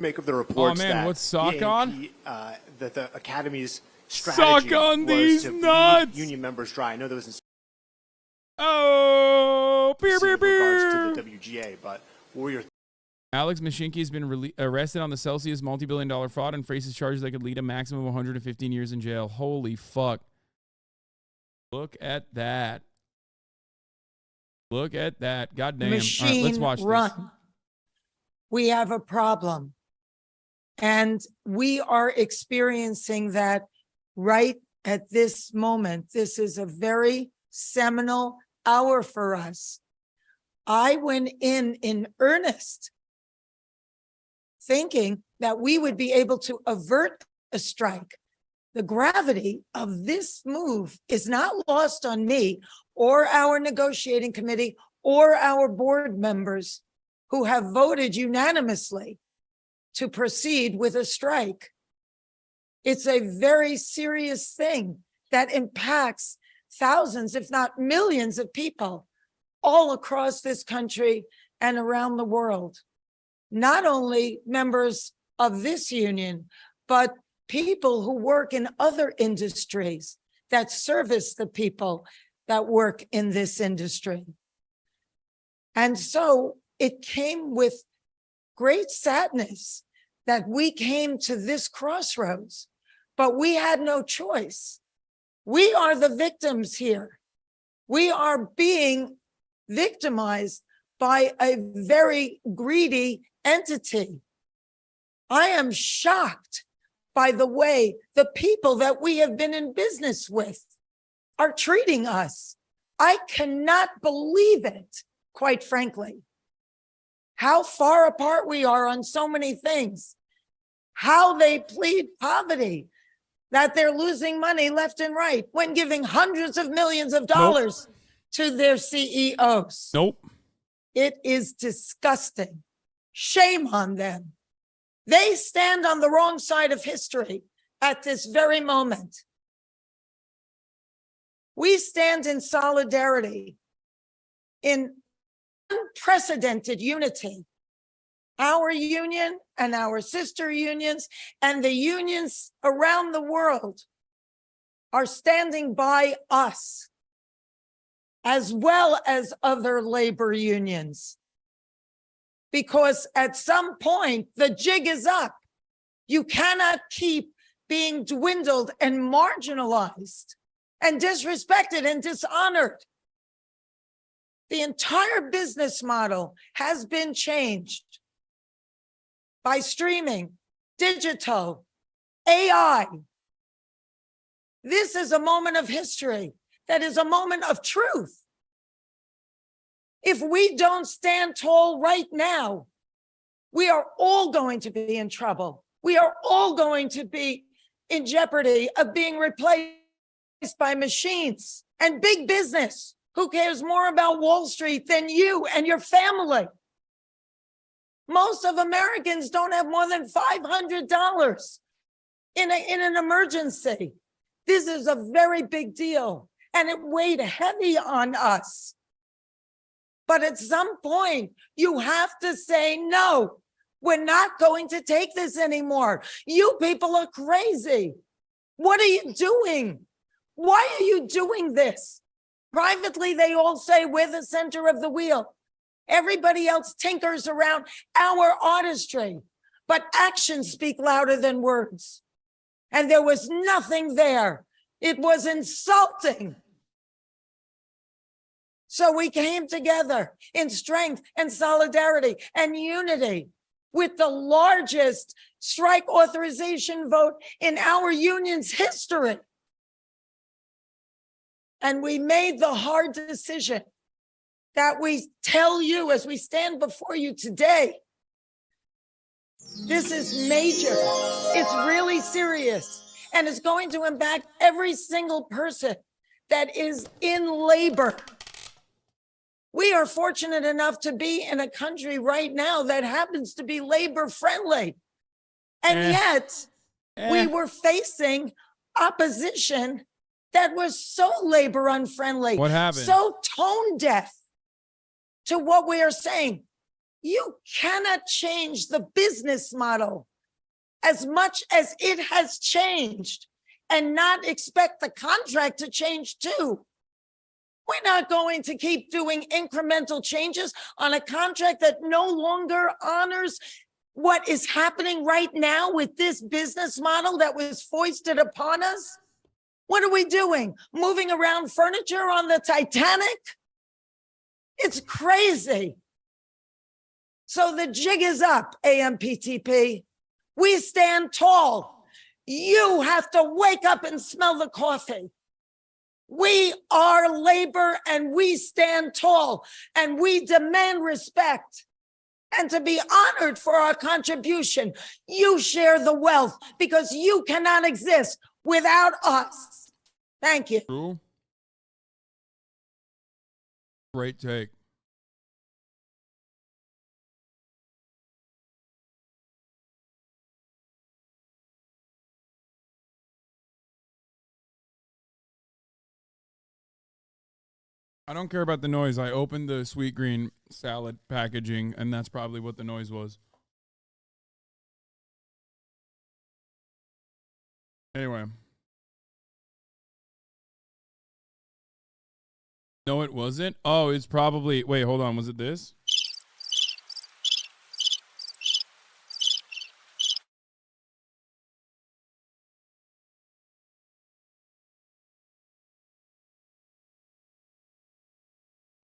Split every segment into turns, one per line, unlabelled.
make of the reports that
what's sock on?
That the Academy's strategy
Sock on
was
these
to
nuts!
leave union members dry. I know there was
Beer, beer,
in regards
beer.
to the WGA, but what were your
Alex Mashinki has been arrested on the Celsius multi-billion-dollar fraud and faces charges that could lead a maximum of 115 years in jail. Holy fuck. Look at that. Look at that. Goddamn.
Machine
All right, let's watch
run.
this.
We have a problem. And we are experiencing that right at this moment. This is a very seminal hour for us. I went in earnest, thinking that we would be able to avert a strike. The gravity of this move is not lost on me or our negotiating committee or our board members who have voted unanimously to proceed with a strike. It's a very serious thing that impacts thousands, if not millions of people all across this country and around the world. Not only members of this union, but people who work in other industries that service the people that work in this industry. And so it came with great sadness that we came to this crossroads, but we had no choice. We are the victims here. We are being victimized by a very greedy entity. I am shocked by the way the people that we have been in business with are treating us. I cannot believe it, quite frankly. How far apart we are on so many things. How they plead poverty, that they're losing money left and right when giving hundreds of millions of dollars to their CEOs.
Nope.
It is disgusting. Shame on them. They stand on the wrong side of history at this very moment. We stand in solidarity, in unprecedented unity. Our union and our sister unions and the unions around the world are standing by us, as well as other labor unions. Because at some point, the jig is up. You cannot keep being dwindled and marginalized and disrespected and dishonored. The entire business model has been changed by streaming, digital, AI. This is a moment of history that is a moment of truth. If we don't stand tall right now, we are all going to be in trouble. We are all going to be in jeopardy of being replaced by machines and big business. Who cares more about Wall Street than you and your family? Most of Americans don't have more than $500 in an emergency. This is a very big deal, and it weighed heavy on us. But at some point, you have to say, no, we're not going to take this anymore. You people are crazy. What are you doing? Why are you doing this? Privately, they all say we're the center of the wheel. Everybody else tinkers around our artistry, but actions speak louder than words. And there was nothing there. It was insulting. So we came together in strength and solidarity and unity with the largest strike authorization vote in our union's history. And we made the hard decision that we tell you as we stand before you today. This is major. It's really serious. And it's going to impact every single person that is in labor. We are fortunate enough to be in a country right now that happens to be labor friendly. And yet we were facing opposition that was so labor unfriendly.
What happened?
So tone deaf to what we are saying. You cannot change the business model as much as it has changed and not expect the contract to change too. We're not going to keep doing incremental changes on a contract that no longer honors what is happening right now with this business model that was foisted upon us. What are we doing? Moving around furniture on the Titanic? It's crazy. So the jig is up, AMPTP. We stand tall. You have to wake up and smell the coffee. We are labor and we stand tall and we demand respect and to be honored for our contribution. You share the wealth because you cannot exist without us. Thank you.
True. Great take. I don't care about the noise. I opened the sweet green salad packaging, and that's probably what the noise was. Anyway. No, it wasn't. Oh, it's probably... Wait, hold on. Was it this?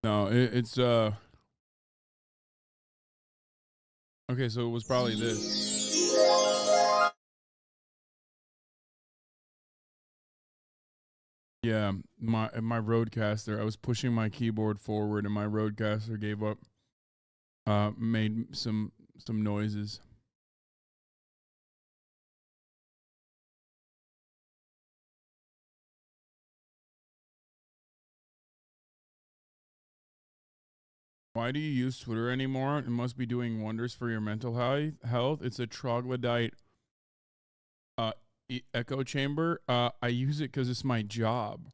No, it's okay, so it was probably this. Yeah, my Rodecaster. I was pushing my keyboard forward, and my Rodecaster gave up. Made some noises. Why do you use Twitter anymore? It must be doing wonders for your mental health. It's a troglodyte echo chamber. I use it because it's my job.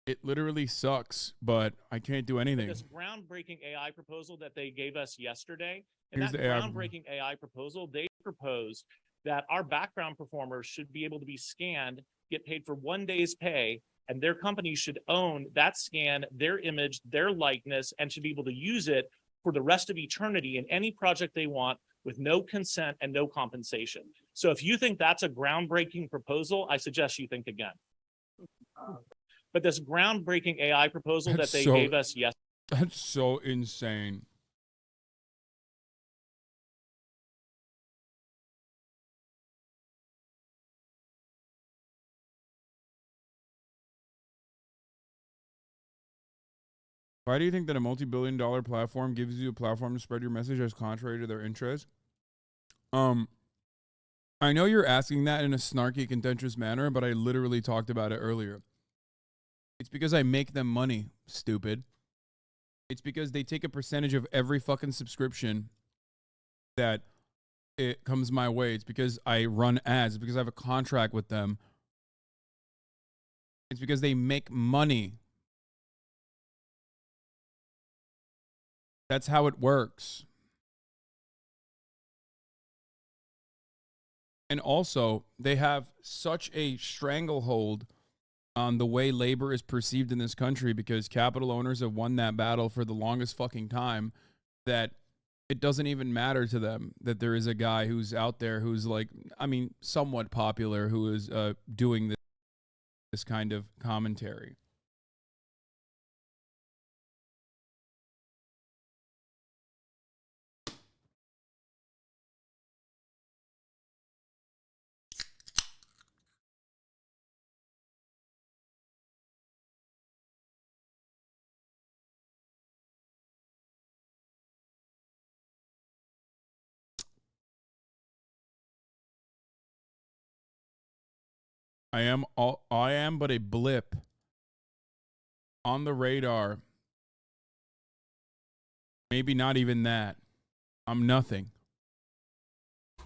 It literally sucks, but I can't do anything.
This groundbreaking AI proposal that they gave us yesterday, and
Here's
that
the AI
groundbreaking AI proposal, they proposed that our background performers should be able to be scanned, get paid for 1 day's pay, and their company should own that scan, their image, their likeness, and should be able to use it for the rest of eternity in any project they want with no consent and no compensation. So if you think that's a groundbreaking proposal, I suggest you think again. But this groundbreaking AI proposal that they gave us yesterday.
That's so insane. Why do you think that a multi-billion-dollar platform gives you a platform to spread your message as contrary to their interests? I know you're asking that in a snarky, contentious manner, but I literally talked about it earlier. It's because I make them money, stupid. It's because they take a percentage of every fucking subscription that it comes my way. It's because I run ads. It's because I have a contract with them. It's because they make money. That's how it works. And also, they have such a stranglehold on the way labor is perceived in this country because capital owners have won that battle for the longest fucking time that it doesn't even matter to them that there is a guy who's out there who's like, I mean, somewhat popular who is doing this kind of commentary. I am but a blip on the radar. Maybe not even that. I'm nothing.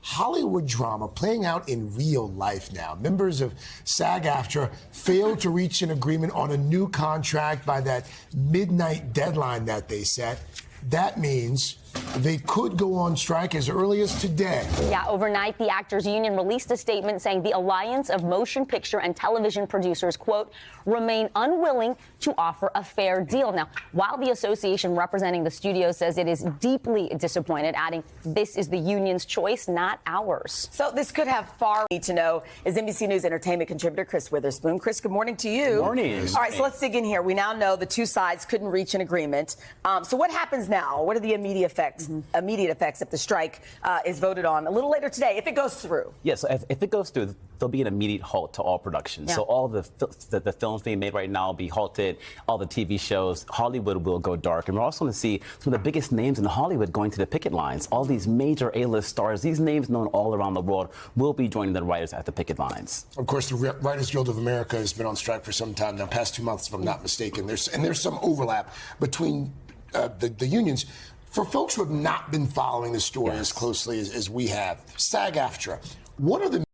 Hollywood drama playing out in real life now. Members of SAG-AFTRA failed to reach an agreement on a new contract by that midnight deadline that they set. That means they could go on strike as early as today.
Yeah, overnight, the Actors Union released a statement saying the Alliance of Motion Picture and Television Producers, quote, remain unwilling to offer a fair deal. Now, while the association representing the studio says it is deeply disappointed, adding this is the union's choice, not ours.
So this could have far need to know is NBC News entertainment contributor Chris Witherspoon. Chris, good morning to you.
Good morning.
All right, so let's dig in here. We now know the two sides couldn't reach an agreement. So what happens now? What are the immediate effects? Immediate effects if the strike is voted on a little later today, if it goes through?
Yes, if it goes through, there'll be an immediate halt to all production.
Yeah.
So all the films being made right now will be halted. All the TV shows, Hollywood will go dark. And we're also going to see some of the biggest names in Hollywood going to the picket lines. All these major A-list stars, these names known all around the world, will be joining the writers at the picket lines.
Of course, the Writers Guild of America has been on strike for some time now, past 2 months, if I'm not mistaken. There's some overlap between the unions. For folks who have not been following the story as closely as we have, SAG-AFTRA, what are the...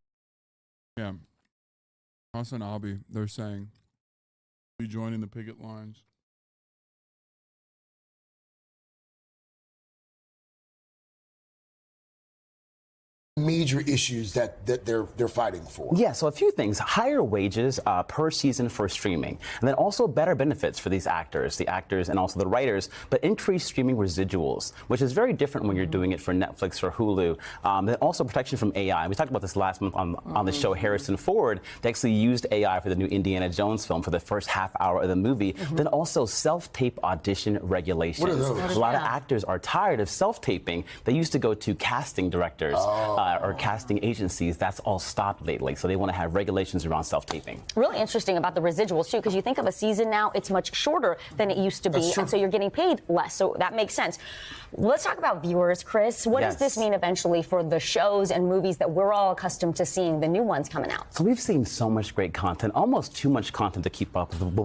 Yeah. HasanAbi, they're saying, be joining the picket lines.
major issues that they're fighting for?
Yeah, so a few things. Higher wages per season for streaming, and then also better benefits for the actors and also the writers, but increased streaming residuals, which is very different when you're doing it for Netflix or Hulu. Then also protection from AI. We talked about this last month on the show Harrison Ford. They actually used AI for the new Indiana Jones film for the first half hour of the movie. Then also self-tape audition regulations.
What are those?
A lot of actors are tired of self-taping. They used to go to casting directors or casting agencies. That's all stopped lately. So they want to have regulations around self-taping.
Really interesting about the residuals, too, because you think of a season now, it's much shorter than it used to be, and so you're getting paid less. So that makes sense. Let's talk about viewers, Chris. What does this mean eventually for the shows and movies that we're all accustomed to seeing, the new ones coming out?
So we've seen so much great content, almost too much content to keep up with. But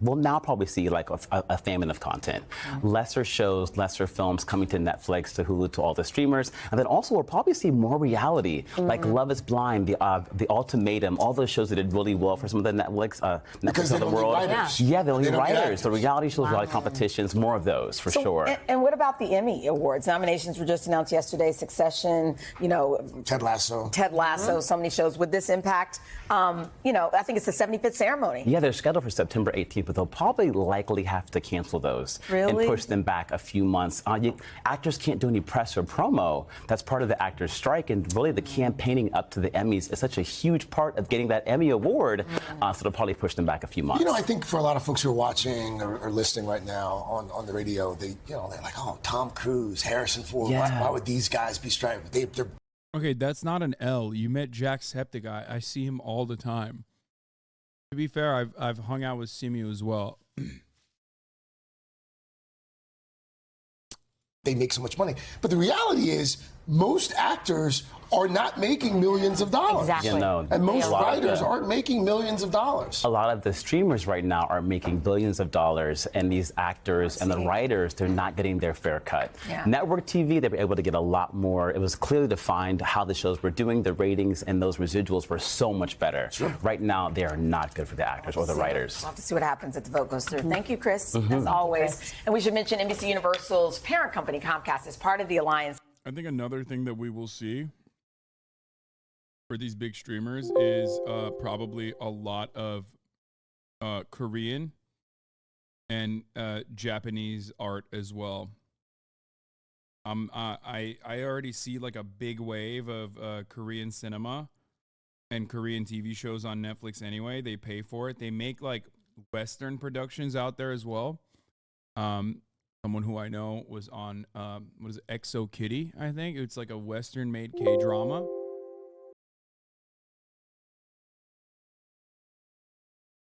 we'll now probably see like a famine of content. Lesser shows, lesser films coming to Netflix, to Hulu, to all the streamers. And then also we'll probably see more reality, like Love is Blind, The Ultimatum, all those shows that did really well for some of the Netflix of the world. Yeah, they'll need writers. The reality shows, reality competitions, more of those for sure.
And what about the Emmy Awards? Nominations were just announced yesterday. Succession, you know,
Ted Lasso,
so many shows. Would this impact, you know, I think it's the 75th ceremony.
Yeah, they're scheduled for September 18th, but they'll probably likely have to cancel those and push them back a few months. Actors can't do any press or promo. That's part of the actors' strike, and really the campaigning up to the Emmys is such a huge part of getting that Emmy award, so they'll probably push them back a few months.
You know, I think for a lot of folks who are watching or listening right now on the radio, they're like, oh, Tom Cruise, Harrison Ford, why would these guys be striking? They're
Okay, that's not an L. You met Jacksepticeye. I see him all the time. To be fair, I've hung out with Simu as well.
they make so much money. But the reality is, most actors are not making millions of dollars.
Exactly.
You know,
and most writers aren't making millions of dollars.
A lot of the streamers right now are making billions of dollars, and these actors and the writers, they're not getting their fair cut. Network TV, they were able to get a lot more. It was clearly defined how the shows were doing. The ratings and those residuals were so much better. Right now, they are not good for the actors or the writers.
We'll have to see what happens if the vote goes through. Thank you, Chris, as always. And we should mention NBC Universal's parent company, Comcast, is part of the alliance.
I think another thing that we will see for these big streamers is probably a lot of Korean and Japanese art as well. I already see like a big wave of Korean cinema and Korean TV shows on Netflix anyway. They pay for it. They make like Western productions out there as well. Someone who I know was on, what is it, Exo Kitty, I think. It's like a Western-made K-drama.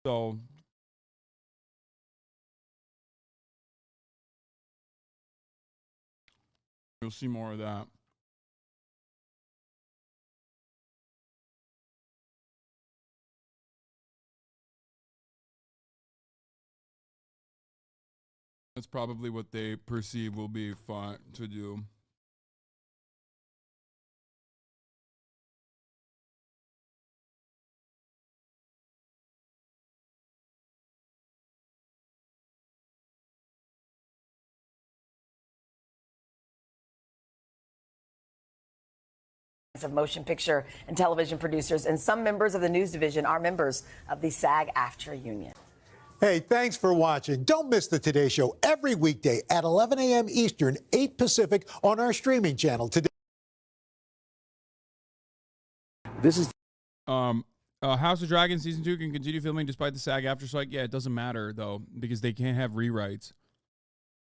So, you'll see more of that. That's probably what they perceive will be fun to do.
of motion picture and television producers, and some members of the news division are members of the SAG-AFTRA union.
Hey, thanks for watching. Don't miss the Today Show every weekday at 11 a.m. Eastern, 8 Pacific on our streaming channel. Today.
This is
House of Dragons Season 2 can continue filming despite the SAG-AFTRA strike. Yeah, it doesn't matter, though, because they can't have rewrites.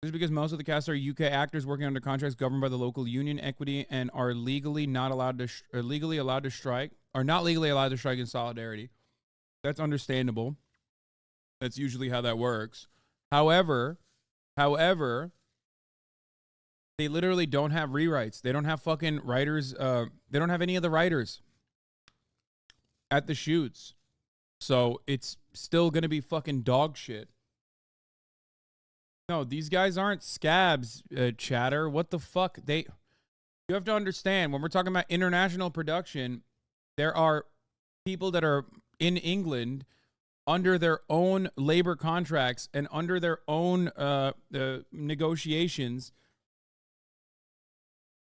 This is because most of the cast are UK actors working under contracts governed by the local union equity and are legally not allowed to legally allowed to strike, are not legally allowed to strike in solidarity. That's understandable. That's usually how that works. However, they literally don't have rewrites. They don't have fucking writers. They don't have any of the writers at the shoots. So it's still going to be fucking dog shit. No, these guys aren't scabs, chatter. What the fuck? You have to understand, when we're talking about international production, there are people that are in England under their own labor contracts and under their own negotiations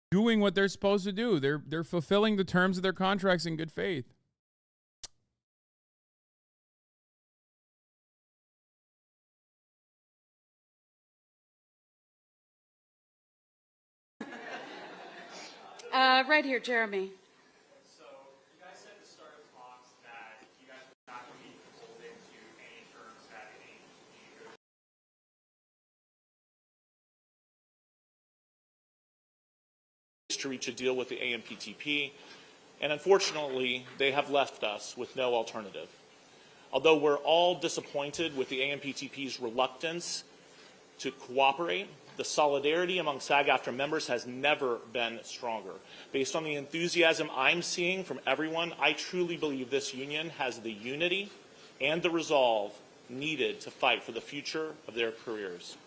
doing what they're supposed to do. They're fulfilling the terms of their contracts in good faith.
Right here, Jeremy.
So you guys said at the start of talks that you guys were not going to be beholden to any terms that any to reach a deal with the AMPTP, and unfortunately, they have left us with no alternative. Although we're all disappointed with the AMPTP's reluctance to cooperate, the solidarity among SAG-AFTRA members has never been stronger. Based on the enthusiasm I'm seeing from everyone, I truly believe this union has the unity and the resolve needed to fight for the future of their careers.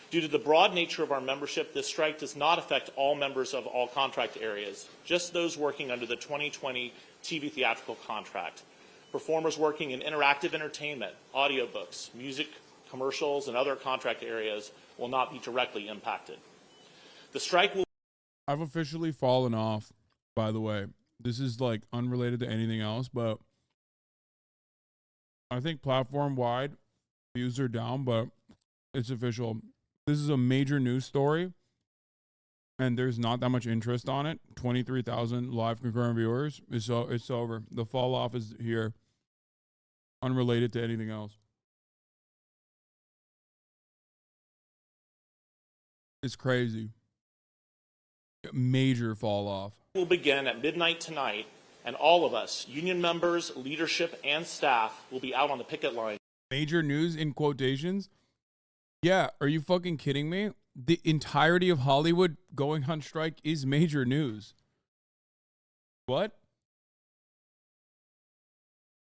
Due to the broad nature of our membership, this strike does not affect all members of all contract areas, just those working under the 2020 TV theatrical contract. Performers working in interactive entertainment, audiobooks, music, commercials, and other contract areas will not be directly impacted. The strike will...
I've officially fallen off, by the way. This is like unrelated to anything else, but I think platform-wide views are down, but it's official. This is a major news story, and there's not that much interest on it. 23,000 live concurrent viewers. It's over. The fall off is here. Unrelated to anything else. It's crazy. Major fall off.
Will begin at midnight tonight, and all of us, union members, leadership, and staff, will be out on the picket line.
Major news in quotations? Yeah, are you fucking kidding me? The entirety of Hollywood going on strike is major news. What?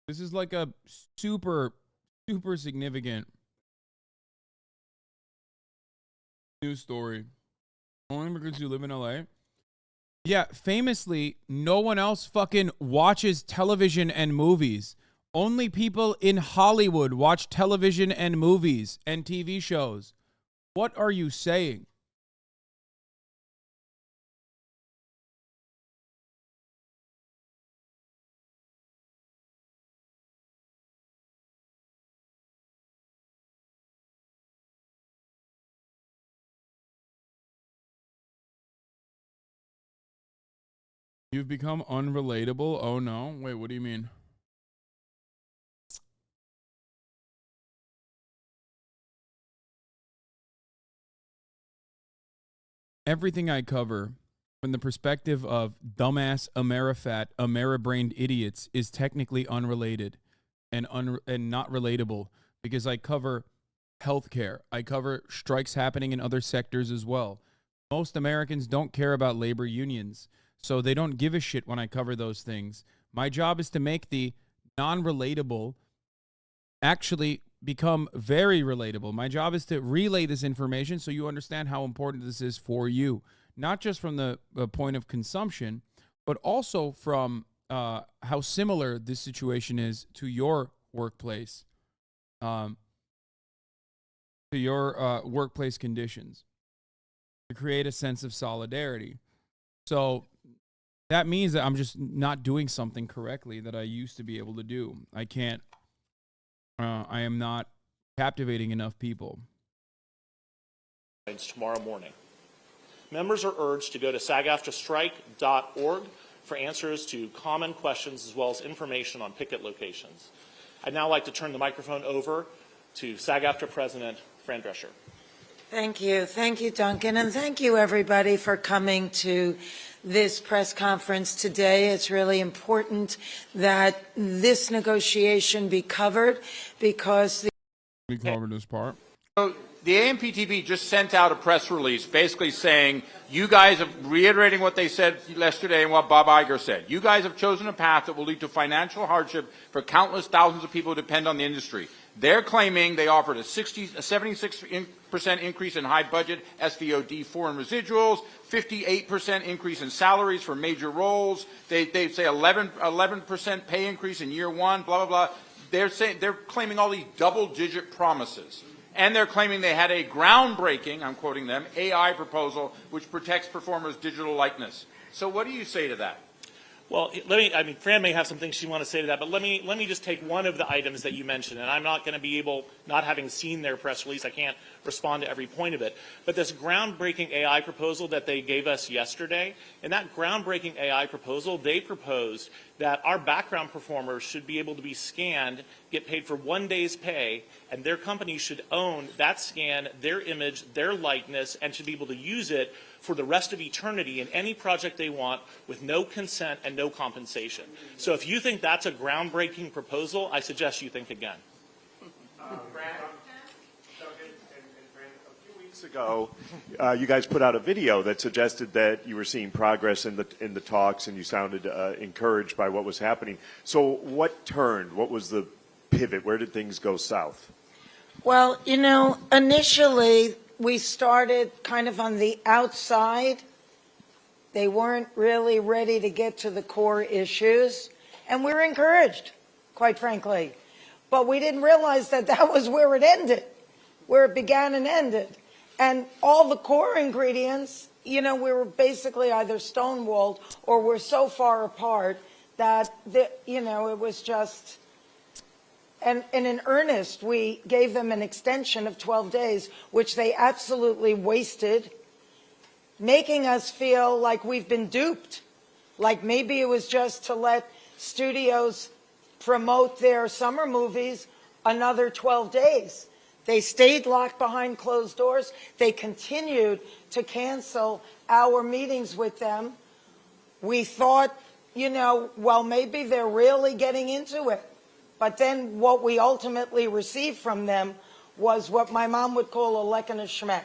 This is like a super significant news story. Only because you live in LA? Yeah, famously, no one else fucking watches television and movies. Only people in Hollywood watch television and movies and TV shows. What are you saying? You've become unrelatable? Oh no. Wait, what do you mean? Everything I cover from the perspective of dumbass Amerifat, Ameribrained idiots is technically unrelated and not relatable because I cover healthcare. I cover strikes happening in other sectors as well. Most Americans don't care about labor unions, so they don't give a shit when I cover those things. My job is to make the non-relatable actually become very relatable. My job is to relay this information so you understand how important this is for you, not just from the point of consumption, but also from how similar this situation is to your workplace, to your workplace conditions, to create a sense of solidarity. So that means that I'm just not doing something correctly that I used to be able to do. I can't, I am not captivating enough people.
Tomorrow morning. Members are urged to go to sagaftrastrike.org for answers to common questions as well as information on picket locations. I'd now like to turn the microphone over to SAG-AFTRA President Fran Drescher.
Thank you. Thank you, Duncan. And thank you, everybody, for coming to this press conference today. It's really important that this negotiation be covered because
We covered this part.
So the AMPTP just sent out a press release basically saying you guys have reiterating what they said yesterday and what Bob Iger said. You guys have chosen a path that will lead to financial hardship for countless thousands of people who depend on the industry. They're claiming they offered a 76% increase in high budget SVOD foreign residuals, 58% increase in salaries for major roles. They say 11% pay increase in year one, blah, blah, blah. They're claiming all these double-digit promises. And they're claiming they had a groundbreaking, I'm quoting them, AI proposal which protects performers' digital likeness. So what do you say to that?
Well, Fran may have some things she wants to say to that, but let me just take one of the items that you mentioned, and I'm not going to be able, not having seen their press release, I can't respond to every point of it, but this groundbreaking AI proposal that they gave us yesterday, in that groundbreaking AI proposal, they proposed that our background performers should be able to be scanned, get paid for 1 day's pay, and their company should own that scan, their image, their likeness, and should be able to use it for the rest of eternity in any project they want with no consent and no compensation. So if you think that's a groundbreaking proposal, I suggest you think again.
A few weeks ago, you guys put out a video that suggested that you were seeing progress in the talks and you sounded encouraged by what was happening. So what turned? What was the pivot? Where did things go south?
well, you know, initially we started kind of on the outside. They weren't really ready to get to the core issues, and we were encouraged, quite frankly. But we didn't realize that that was where it ended, where it began and ended. And all the core ingredients, you know, we were basically either stonewalled or we're so far apart that, you know, it was just... And in earnest, we gave them an extension of 12 days, which they absolutely wasted, making us feel like we've been duped, like maybe it was just to let studios promote their summer movies another 12 days. They stayed locked behind closed doors. They continued to cancel our meetings with them. We thought, you know, well, maybe they're really getting into it. But then what we ultimately received from them was what my mom would call a leck and a schmeck.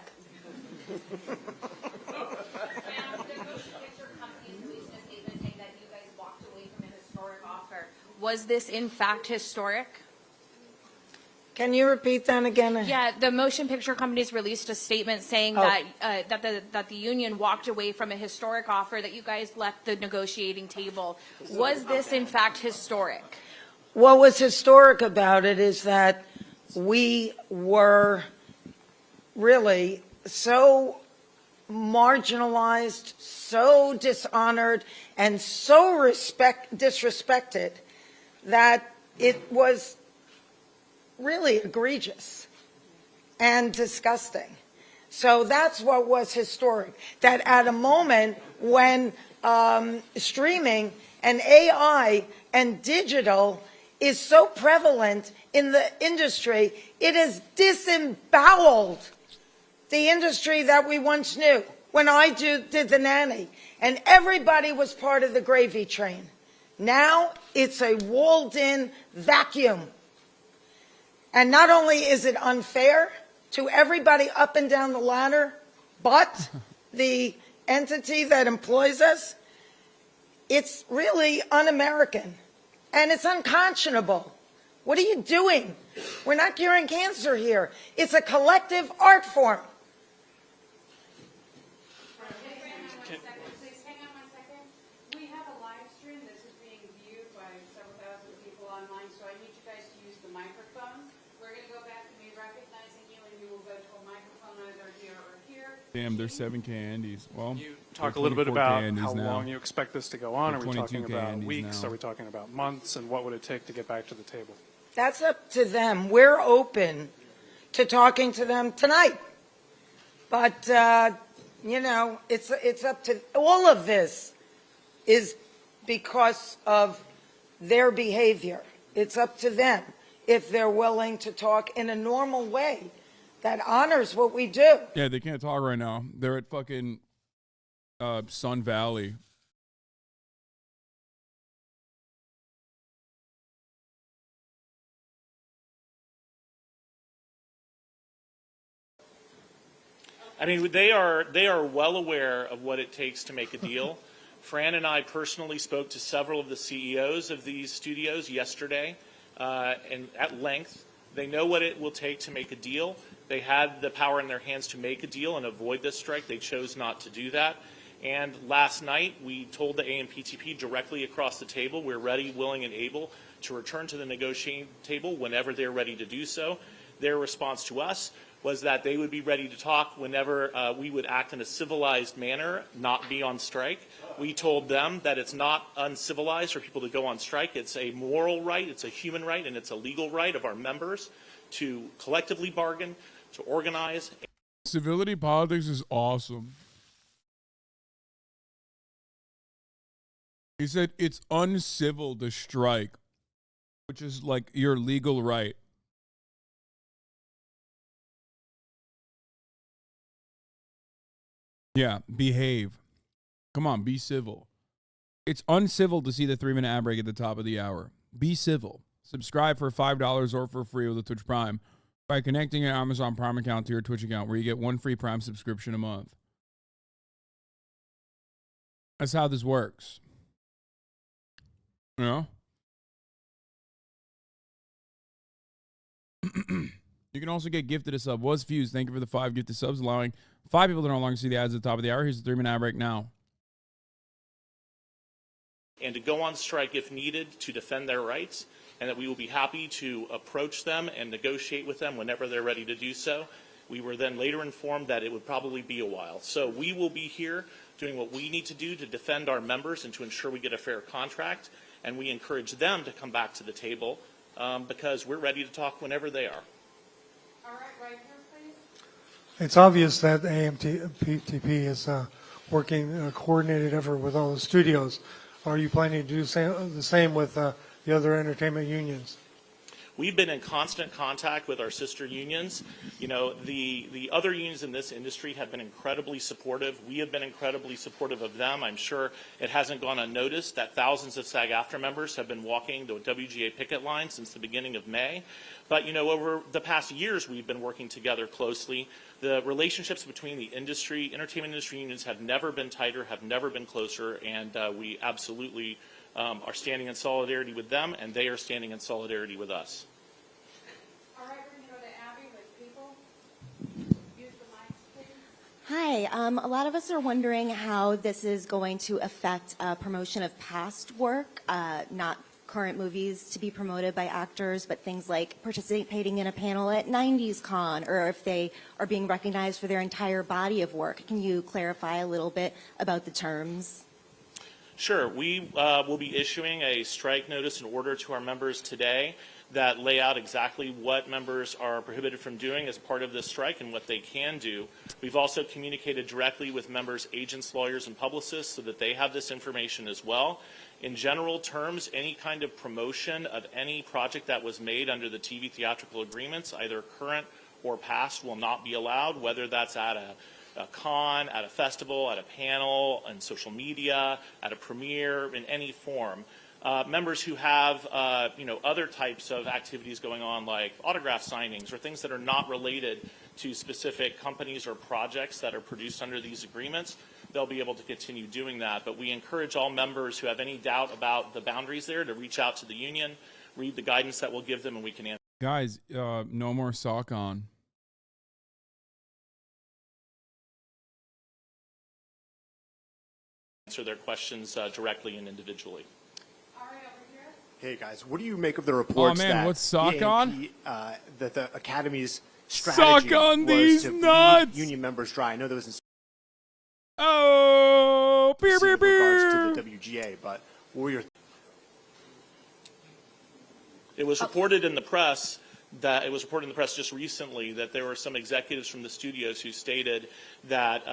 Was this in fact historic?
Can you repeat that again?
Yeah, the motion picture companies released a statement saying that that the union walked away from a historic offer, that you guys left the negotiating table. Was this in fact historic?
What was historic about it is that we were really so marginalized, so dishonored, and so disrespected that it was really egregious and disgusting. So that's what was historic, that at a moment when streaming and AI and digital is so prevalent in the industry, it has disemboweled the industry that we once knew. When I did The Nanny, and everybody was part of the gravy train. Now it's a walled-in vacuum. And not only is it unfair to everybody up and down the ladder, but the entity that employs us, it's really un-American. And it's unconscionable. What are you doing? We're not curing cancer here. It's a collective art form.
Hang on one second. We have a live stream. This is being viewed by several thousand people online, so I need you guys to use the microphone. We're going to go back to me recognizing you, and you will go to a microphone either here or here.
Damn, they're 7K Andes. Well,
You talk a
they're
little bit
24K
about
Andes
how
now.
long you expect this to go on.
They're
Are we talking
22K
about
Andes
weeks?
now.
Are we talking about months? And what would it take to get back to the table?
That's up to them. We're open to talking to them tonight. But, you know, it's up to, all of this is because of their behavior. It's up to them if they're willing to talk in a normal way that honors what we do.
Yeah, they can't talk right now. They're at fucking Sun Valley.
I mean, they are well aware of what it takes to make a deal. Fran and I personally spoke to several of the CEOs of these studios yesterday, and at length. They know what it will take to make a deal. They had the power in their hands to make a deal and avoid this strike. They chose not to do that. And last night, we told the AMPTP directly across the table, we're ready, willing, and able to return to the negotiating table whenever they're ready to do so. Their response to us was that they would be ready to talk whenever we would act in a civilized manner, not be on strike. We told them that it's not uncivilized for people to go on strike. It's a moral right, it's a human right, and it's a legal right of our members to collectively bargain, to organize.
Civility politics is awesome. He said it's uncivil to strike, which is like your legal right. Yeah, behave. Come on, be civil. It's uncivil to see the 3-minute ad break at the top of the hour. Be civil. Subscribe for $5 or for free with the Twitch Prime by connecting your Amazon Prime account to your Twitch account, where you get 1 free Prime subscription a month. That's how this works. You know? You can also get gifted a sub. Was Fused, thank you for the 5 gifted subs, allowing 5 people to no longer see the ads at the top of the hour. Here's the 3-minute ad break now.
And to go on strike if needed to defend their rights, and that we will be happy to approach them and negotiate with them whenever they're ready to do so. We were then later informed that it would probably be a while. So we will be here doing what we need to do to defend our members and to ensure we get a fair contract, and we encourage them to come back to the table because we're ready to talk whenever they are.
All right, right here, please.
It's obvious that AMPTP is working a coordinated effort with all the studios. Are you planning to do the same with the other entertainment unions?
We've been in constant contact with our sister unions. You know, the other unions in this industry have been incredibly supportive. We have been incredibly supportive of them. I'm sure it hasn't gone unnoticed that thousands of SAG-AFTRA members have been walking the WGA picket line since the beginning of May. But, you know, over the past years, we've been working together closely. The relationships between the industry, entertainment industry unions have never been tighter, have never been closer, and we absolutely are standing in solidarity with them, and they are standing in solidarity with us.
All right, we're going to go to Abby with people. Use the mics, please.
Hi, a lot of us are wondering how this is going to affect promotion of past work, not current movies to be promoted by actors, but things like participating in a panel at 90s Con, or if they are being recognized for their entire body of work. Can you clarify a little bit about the terms?
Sure. We will be issuing a strike notice and order to our members today that lay out exactly what members are prohibited from doing as part of this strike and what they can do. We've also communicated directly with members' agents, lawyers, and publicists so that they have this information as well. In general terms, any kind of promotion of any project that was made under the TV theatrical agreements, either current or past, will not be allowed, whether that's at a con, at a festival, at a panel, on social media, at a premiere, in any form. Members who have other types of activities going on, like autograph signings or things that are not related to specific companies or projects that are produced under these agreements, they'll be able to continue doing that. But we encourage all members who have any doubt about the boundaries there to reach out to the union, read the guidance that we'll give them, and we can answer.
Guys, no more sock on.
Answer their questions directly and individually.
Hey guys, what do you make of the reports
man,
that
what's sock
the
on?
that the Academy's strategy
Sock on
was
these
to
nuts!
bleed union members dry? I know there was
Oh, beer, beer,
in regards
beer.
to the WGA, but what were your
It was reported in the press just recently that there were some executives from the studios who stated that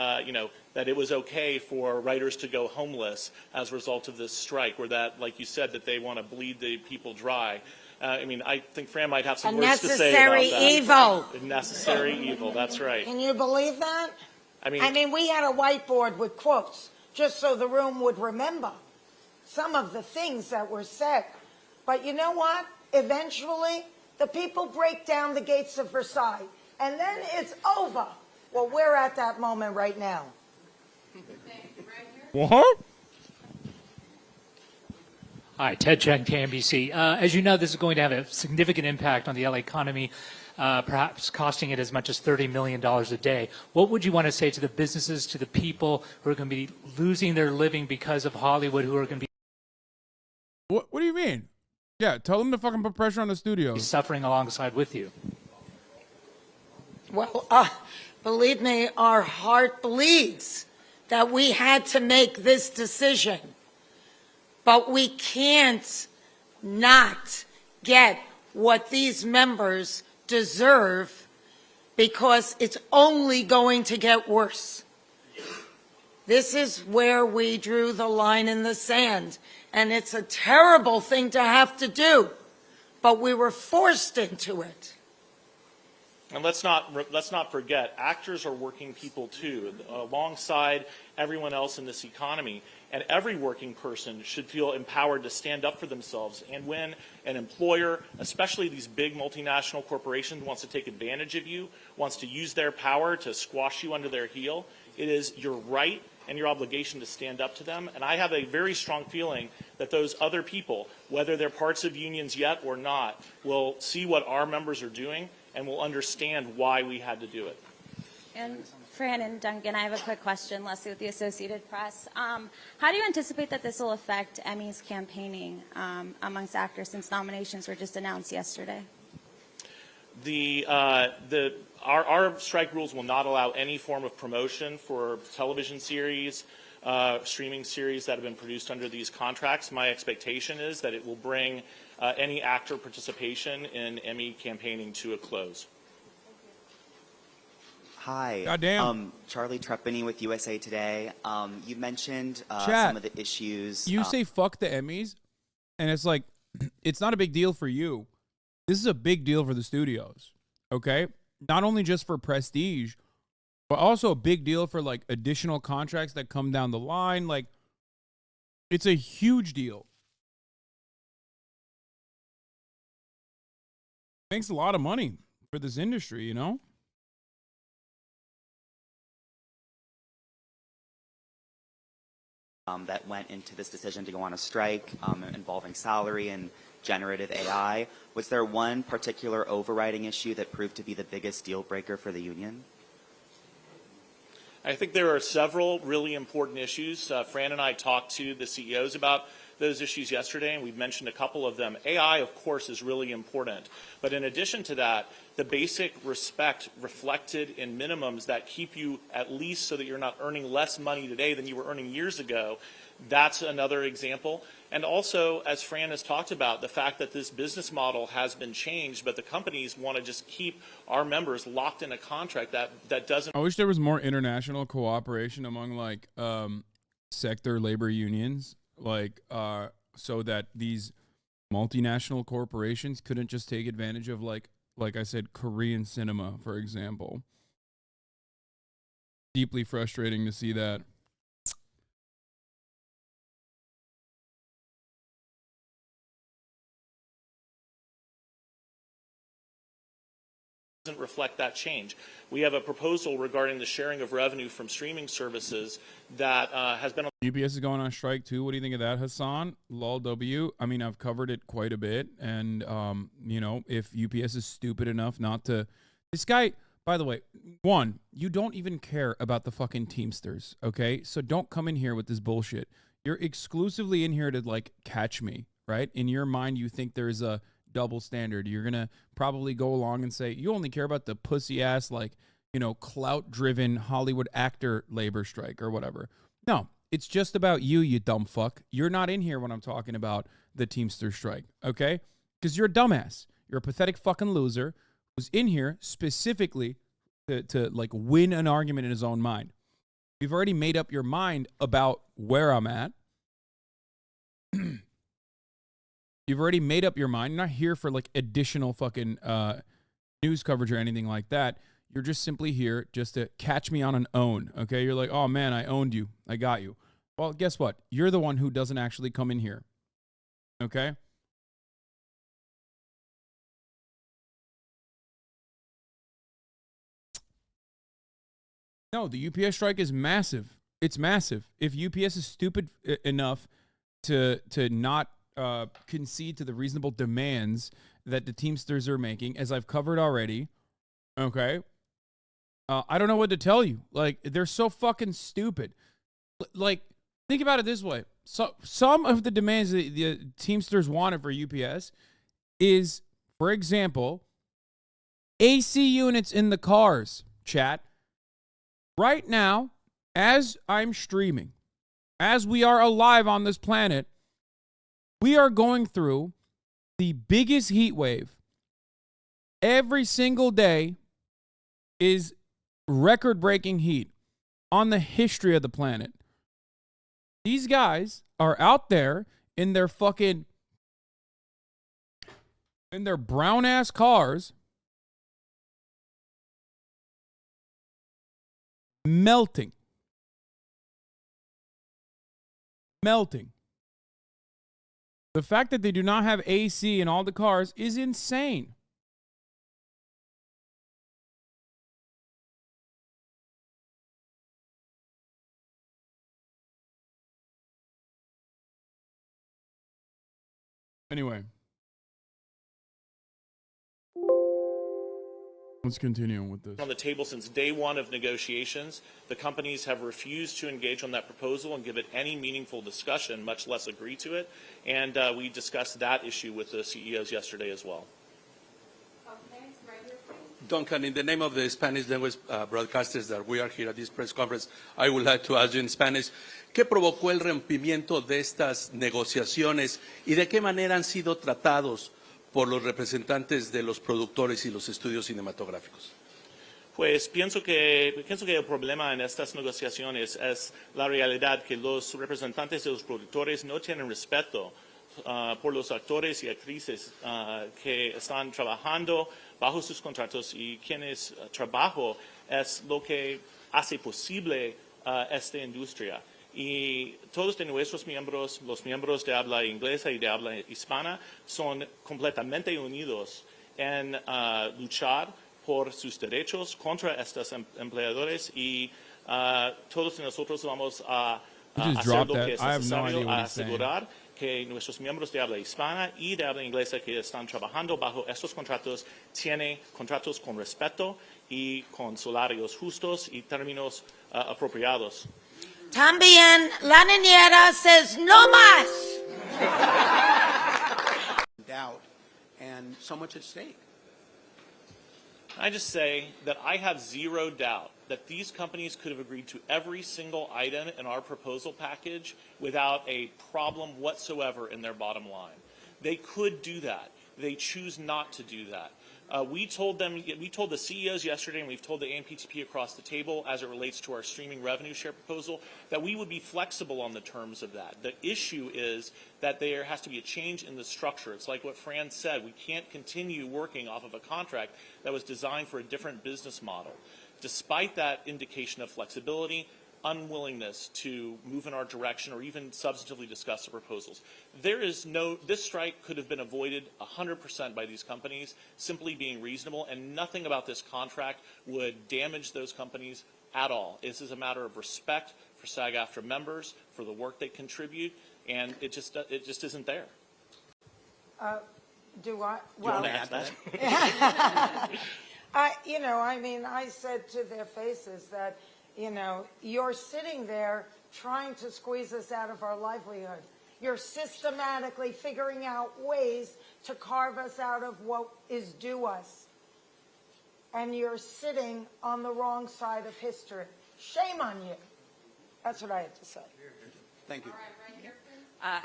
that it was okay for writers to go homeless as a result of this strike, or that, like you said, that they want to bleed the people dry. I mean, I think Fran might have some words to say about that.
Necessary evil.
Necessary evil. That's right.
Can you believe that?
I mean,
we had a whiteboard with quotes just so the room would remember some of the things that were said. But you know what? Eventually, the people break down the gates of Versailles, and then it's over. Well, we're at that moment right now.
What?
Hi, Ted Cheng, KMBC. As you know, this is going to have a significant impact on the LA economy, perhaps costing it as much as $30 million a day. What would you want to say to the businesses, to the people who are going to be losing their living because of Hollywood, who are going to be
What do you mean? Yeah, tell them to fucking put pressure on the studios.
suffering alongside with you?
Well, believe me, our heart bleeds that we had to make this decision. But we can't not get what these members deserve, because it's only going to get worse. This is where we drew the line in the sand, and it's a terrible thing to have to do, but we were forced into it.
and let's not forget, actors are working people too, alongside everyone else in this economy. And every working person should feel empowered to stand up for themselves. And when an employer, especially these big multinational corporations, wants to take advantage of you, wants to use their power to squash you under their heel, it is your right and your obligation to stand up to them. And I have a very strong feeling that those other people, whether they're parts of unions yet or not, will see what our members are doing and will understand why we had to do it.
And Fran and Duncan, I have a quick question, Leslie with the Associated Press. How do you anticipate that this will affect Emmy's campaigning amongst actors, since nominations were just announced yesterday?
Our strike rules will not allow any form of promotion for television series, streaming series that have been produced under these contracts. My expectation is that it will bring any actor participation in Emmy campaigning to a close.
Hi.
Goddamn.
Charlie Trepany with USA Today. You mentioned
Chat,
some of the issues.
You say fuck the Emmys, and it's like, it's not a big deal for you. This is a big deal for the studios, okay? Not only just for prestige, but also a big deal for, like, additional contracts that come down the line. Like, it's a huge deal. Makes a lot of money for this industry, you know?
That went into this decision to go on a strike involving salary and generative AI. Was there one particular overriding issue that proved to be the biggest deal breaker for the union?
I think there are several really important issues. Fran and I talked to the CEOs about those issues yesterday, and we've mentioned a couple of them. AI, of course, is really important. But in addition to that, the basic respect reflected in minimums that keep you at least so that you're not earning less money today than you were earning years ago, that's another example. And also, as Fran has talked about, the fact that this business model has been changed, but the companies want to just keep our members locked in a contract that doesn't...
I wish there was more international cooperation among, like, sector labor unions, like, so that these multinational corporations couldn't just take advantage of, like I said, Korean cinema, for example. Deeply frustrating to see that.
Doesn't reflect that change. We have a proposal regarding the sharing of revenue from streaming services that has been...
UPS is going on strike too. What do you think of that, Hasan? Lol W. I mean, I've covered it quite a bit. And, you know, if UPS is stupid enough not to... This guy, by the way, one, you don't even care about the fucking Teamsters, okay? So don't come in here with this bullshit. You're exclusively in here to, like, catch me, right? In your mind, you think there's a double standard. You're going to probably go along and say, you only care about the pussy ass, like, clout-driven Hollywood actor labor strike or whatever. No, it's just about you, you dumb fuck. You're not in here when I'm talking about the Teamsters strike, okay? Because you're a dumbass. You're a pathetic fucking loser who's in here specifically to like win an argument in his own mind. You've already made up your mind about where I'm at. You've already made up your mind. You're not here for like additional fucking news coverage or anything like that. You're just simply here just to catch me on an own, okay? You're like, oh man, I owned you. I got you. Well, guess what? You're the one who doesn't actually come in here, okay? No, the UPS strike is massive. It's massive. If UPS is stupid enough to not concede to the reasonable demands that the Teamsters are making, as I've covered already, okay, I don't know what to tell you. Like, they're so fucking stupid. Like, think about it this way. So, some of the demands that the Teamsters wanted for UPS is, for example, AC units in the cars, chat. Right now, as I'm streaming, as we are alive on this planet, we are going through the biggest heat wave. Every single day is record-breaking heat on the history of the planet. These guys are out there in their brown-ass cars melting. The fact that they do not have AC in all the cars is insane. Anyway, let's continue with this.
On the table since day one of negotiations, the companies have refused to engage on that proposal and give it any meaningful discussion, much less agree to it. And we discussed that issue with the CEOs yesterday as well.
Duncan, in the name of the Spanish language broadcasters that we are here at this press conference, I would like to ask you in Spanish, ¿qué provocó el rompimiento de estas negociaciones y de qué manera han sido tratados por los representantes de los productores y los estudios cinematográficos?
Pues pienso que el problema en estas negociaciones es la realidad que los representantes de los productores no tienen respeto por los actores y actrices que están trabajando bajo sus contratos y quienes trabajo es lo que hace posible esta industria. Y todos de nuestros miembros, los miembros de habla inglesa y de habla hispana, son completamente unidos en luchar por sus derechos contra estos empleadores y todos nosotros vamos a hacer lo que es necesario a asegurar que nuestros miembros de habla hispana y de habla inglesa que están trabajando bajo estos contratos tienen contratos con respeto y con salarios justos y términos apropiados.
También la niñera says no más.
Doubt and so much at stake.
I just say that I have zero doubt that these companies could have agreed to every single item in our proposal package without a problem whatsoever in their bottom line. They could do that. They choose not to do that. We told the CEOs yesterday, and we've told the AMPTP across the table as it relates to our streaming revenue share proposal, that we would be flexible on the terms of that. The issue is that there has to be a change in the structure. It's like what Fran said. We can't continue working off of a contract that was designed for a different business model. Despite that indication of flexibility, unwillingness to move in our direction or even substantively discuss the proposals. This strike could have been avoided 100% by these companies simply being reasonable, and nothing about this contract would damage those companies at all. This is a matter of respect for SAG-AFTRA members, for the work they contribute, and it just isn't there.
Do I?
Do you want to add that?
I said to their faces that, you're sitting there trying to squeeze us out of our livelihood. You're systematically figuring out ways to carve us out of what is due us. and you're sitting on the wrong side of history. Shame on you. That's what I had to say.
Thank you.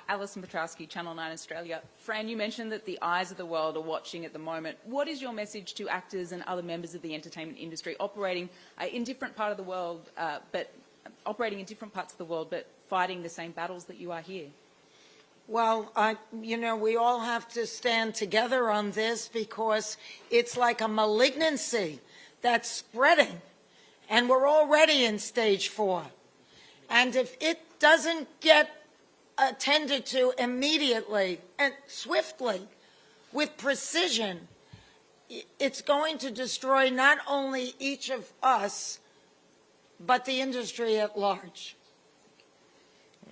Alison Petrowski, Channel 9 Australia. Fran, you mentioned that the eyes of the world are watching at the moment. What is your message to actors and other members of the entertainment industry operating in different parts of the world, but fighting the same battles that you are here?
Well, we all have to stand together on this because it's like a malignancy that's spreading, and we're already in stage 4. And if it doesn't get attended to immediately and swiftly with precision, it's going to destroy not only each of us, but the industry at large.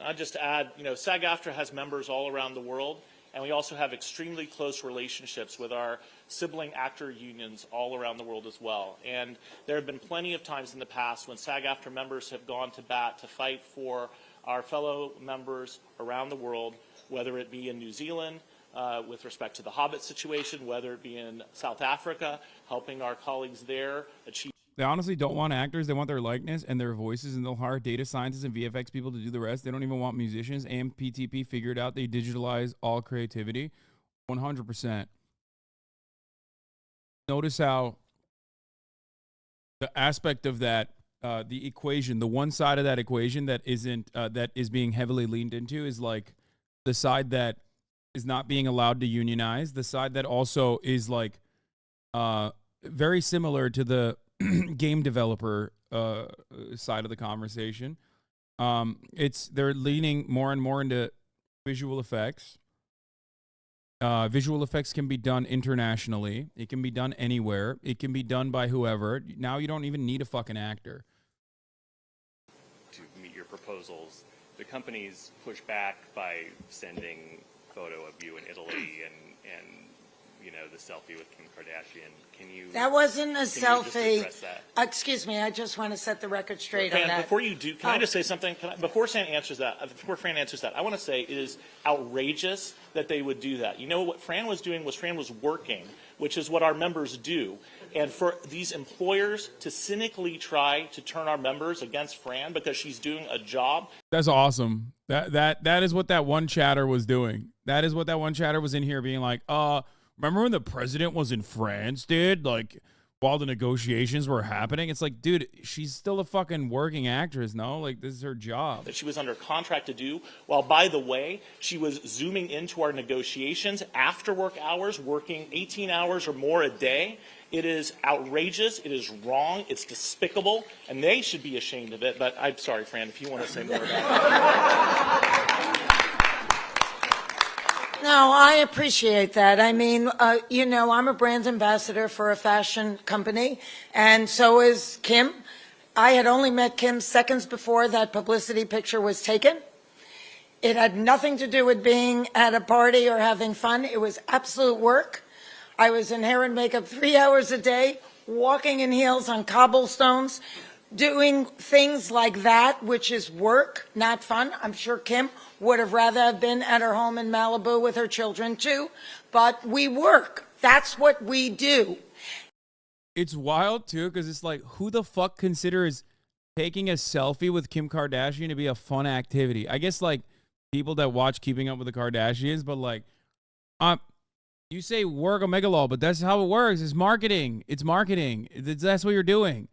I'll just add, SAG-AFTRA has members all around the world, and we also have extremely close relationships with our sibling actor unions all around the world as well. And there have been plenty of times in the past when SAG-AFTRA members have gone to bat to fight for our fellow members around the world, whether it be in New Zealand with respect to the Hobbit situation, whether it be in South Africa, helping our colleagues there achieve.
They honestly don't want actors. They want their likeness and their voices, and they'll hire data scientists and VFX people to do the rest. They don't even want musicians. AMPTP figured out they digitalize all creativity 100%. Notice how the aspect of that, the equation, the one side of that equation that isn't, that is being heavily leaned into is like the side that is not being allowed to unionize, the side that also is like very similar to the game developer side of the conversation. They're leaning more and more into visual effects. Visual effects can be done internationally. It can be done anywhere. It can be done by whoever. Now you don't even need a fucking actor.
To meet your proposals, the companies push back by sending photo of you in Italy and the selfie with Kim Kardashian. Can you?
That wasn't a selfie.
Just that?
Excuse me. I just want to set the record straight
Fran,
on that.
before you do, can I just say something? Before Fran answers that, I want to say it is outrageous that they would do that. You know what Fran was doing was Fran was working, which is what our members do. And for these employers to cynically try to turn our members against Fran because she's doing a job.
That's awesome. That is what that one chatter was doing. That is what that one chatter was in here being like, remember when the president was in France, dude? Like, while the negotiations were happening? It's like, dude, she's still a fucking working actress, no? Like, this is her job.
That she was under contract to do, while, by the way, she was zooming into our negotiations after work hours, working 18 hours or more a day. It is outrageous. It is wrong. It's despicable. And they should be ashamed of it. But I'm sorry, Fran, if you want to say more about it.
No, I appreciate that. I mean, I'm a brand ambassador for a fashion company, and so is Kim. I had only met Kim seconds before that publicity picture was taken. It had nothing to do with being at a party or having fun. It was absolute work. I was in hair and makeup 3 hours a day, walking in heels on cobblestones, doing things like that, which is work, not fun. I'm sure Kim would have rather have been at her home in Malibu with her children too, but we work. That's what we do.
It's wild too, because it's like, who the fuck considers taking a selfie with Kim Kardashian to be a fun activity? I guess like people that watch Keeping Up with the Kardashians, but like, you say work a megalol, but that's how it works. It's marketing. It's marketing. That's what you're doing.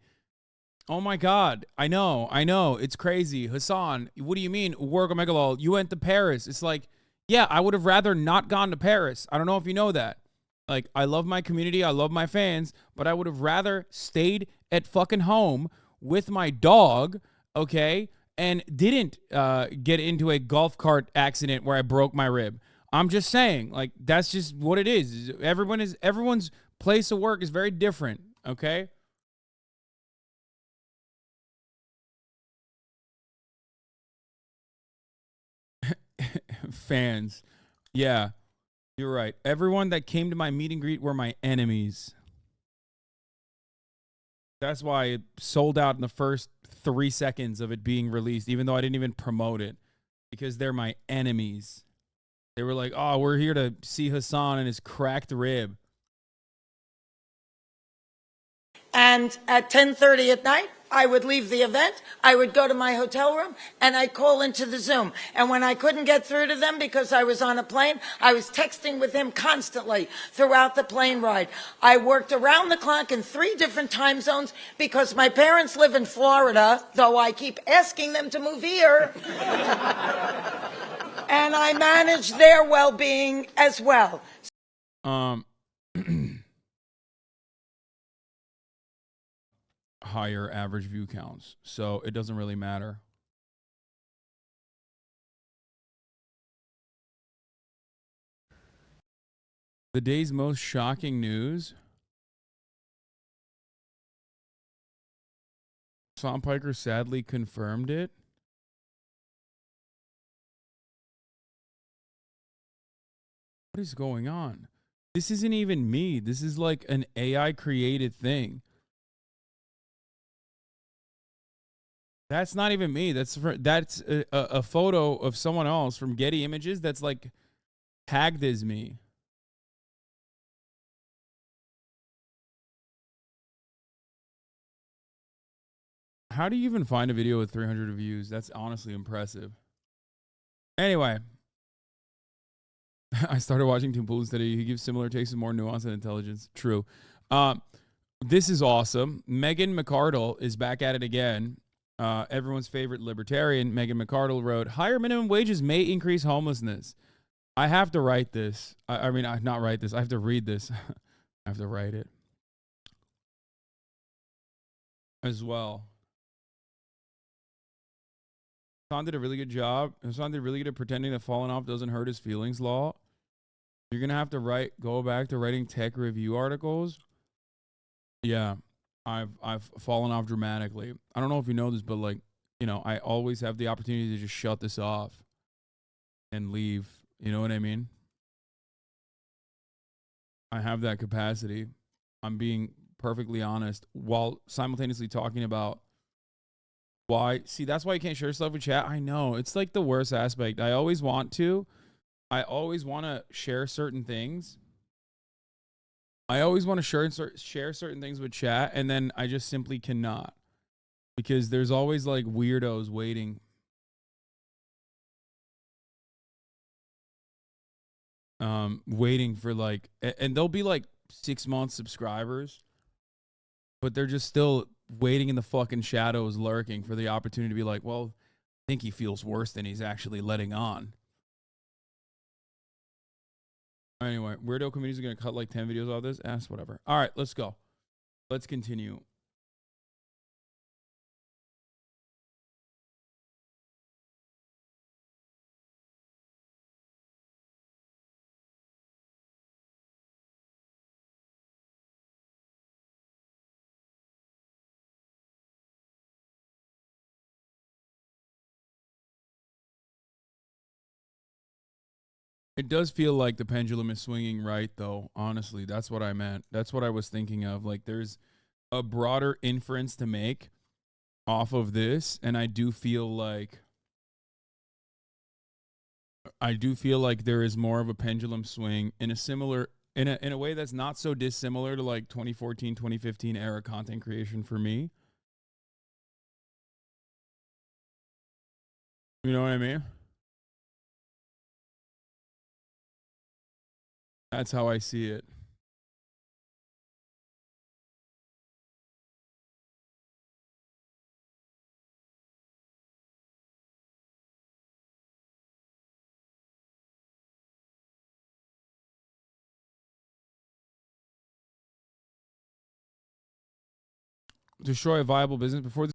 Oh my God. I know. It's crazy. Hasan, what do you mean, work a megalol? You went to Paris. It's like, yeah, I would have rather not gone to Paris. I don't know if you know that. Like, I love my community. I love my fans, but I would have rather stayed at fucking home with my dog, okay, and didn't get into a golf cart accident where I broke my rib. I'm just saying, like, that's just what it is. Everyone's place of work is very different, okay? Fans. Yeah, you're right. Everyone that came to my meet and greet were my enemies. That's why it sold out in the first 3 seconds of it being released, even though I didn't even promote it, because they're my enemies. They were like, oh, we're here to see Hasan and his cracked rib.
And at 10:30 at night, I would leave the event, I would go to my hotel room, and I'd call into the Zoom. And when I couldn't get through to them because I was on a plane, I was texting with them constantly throughout the plane ride. I worked around the clock in 3 different time zones because my parents live in Florida, though I keep asking them to move here. And I managed their well-being as well.
Higher average view counts, so it doesn't really matter. The day's most shocking news. Sam Piker sadly confirmed it. What is going on? This isn't even me. This is like an AI created thing. That's not even me. That's a photo of someone else from Getty Images that's like tagged as me. How do you even find a video with 300 views? That's honestly impressive. Anyway, I started watching Tim Pool's today. He gives similar takes with more nuance and intelligence. True. This is awesome. Megan McArdle is back at it again. Everyone's favorite libertarian, Megan McArdle, wrote, higher minimum wages may increase homelessness. I have to write this. I mean, not write this. I have to read this. I have to write it as well. Hasan did a really good job. Hasan did really good at pretending that falling off doesn't hurt his feelings law. You're going to have to go back to writing tech review articles. Yeah, I've fallen off dramatically. I don't know if you know this, but like, you know, I always have the opportunity to just shut this off and leave. You know what I mean? I have that capacity. I'm being perfectly honest while simultaneously talking about why. See, that's why you can't share stuff with chat. I know. It's like the worst aspect. I always want to share certain things. I always want to share certain things with chat, and then I just simply cannot. Because there's always like weirdos waiting. Waiting for like, and they'll be like 6-month subscribers, but they're just still waiting in the fucking shadows, lurking for the opportunity to be like, well, I think he feels worse than he's actually letting on. Anyway, Weirdo Comedians are going to cut like 10 videos off this. Whatever. All right, let's go. Let's continue. It does feel like the pendulum is swinging right, though. Honestly, that's what I meant. That's what I was thinking of. Like, there's a broader inference to make off of this, and I do feel like there is more of a pendulum swing in a similar, in a way that's not so dissimilar to like 2014, 2015 era content creation for me. You know what I mean? That's how I see it. Destroy a viable business before